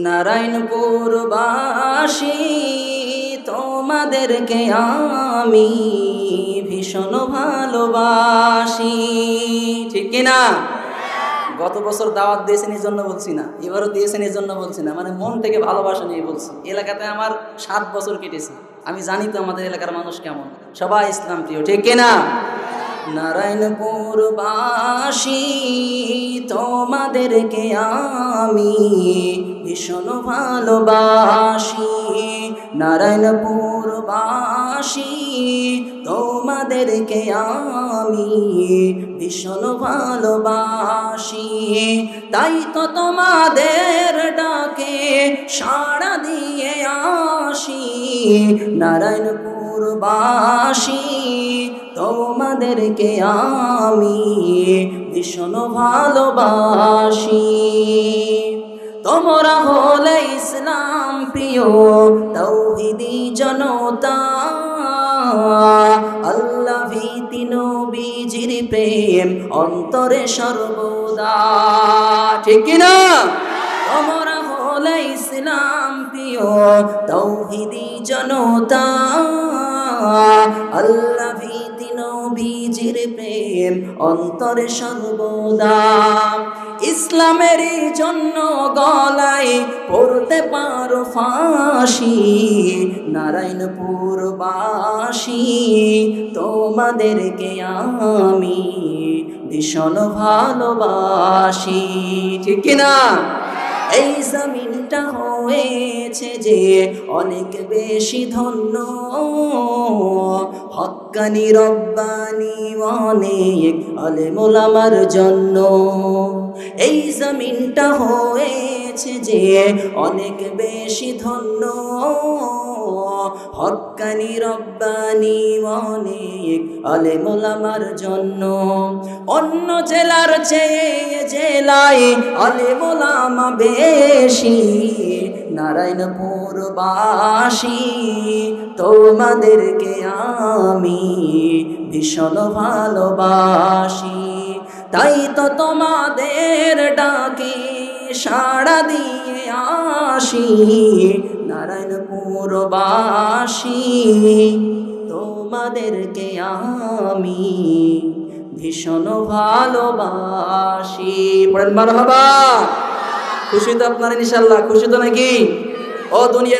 নারায়ণপুরবাসী তোমাদেরকে আমি ভীষণ ভালোবাসি। ঠিক কিনা? গত বছর দাওয়াত দিয়েছেন এই জন্য বলছি না, এবারও দিয়েছেন এই জন্য বলছি না, মানে মন থেকে ভালোবাসা নিয়ে বলছি। এলাকাতে আমার 7 বছর কেটেছে, আমি জানি তো আমাদের এলাকার মানুষ কেমন, সবাই ইসলাম প্রিয়। ঠিক কিনা? নারায়ণপুরবাসী তোমাদেরকে আমি ভীষণ ভালোবাসি। নারায়ণপুরবাসী তোমাদেরকে আমি ভীষণ ভালোবাসি। তাই তো তোমাদের ডাকে সাড়া দিয়ে আসি। নারায়ণপুরবাসী তোমাদেরকে আমি ভীষণ ভালোবাসি। তোমরা হলে ইসলাম প্রিয় তাওহীদি জনতা, আল্লাহ ভীতি নবীজির প্রেম অন্তরে সর্বদা। ঠিক কিনা? তোমরা হলে ইসলাম প্রিয় তাওহীদি জনতা, আল্লাহ ভীতি নবীজির প্রেম অন্তরে সর্বদা। ইসলামেরই জন্য গলায় পড়তে পারো ফাঁসি। নারায়ণপুরবাসী তোমাদেরকে আমি ভীষণ ভালোবাসি। ঠিক কিনা? এই জমিনটা হয়েছে যে অনেক বেশি ধন্য, হক্কানি রব্বানি অনেক আলেম ওলামার জন্য। এই জমিনটা হয়েছে যে অনেক বেশি ধন্য, হক্কানি রব্বানি অনেক আলেম ওলামার জন্য। অন্য জেলার চেয়ে জেলায় আলেম ওলামা বেশি। নারায়ণপুরবাসী তোমাদেরকে আমি ভীষণ ভালোবাসি। তাই তো তোমাদের ডাকে সাড়া দিয়ে আসি। নারায়ণপুরবাসী তোমাদেরকে আমি ভীষণ ভালোবাসি। পড়েন মারহাবা। খুশি তো আপনারা ইনশাআল্লাহ? খুশি তো নাকি? ও দুনিয়ার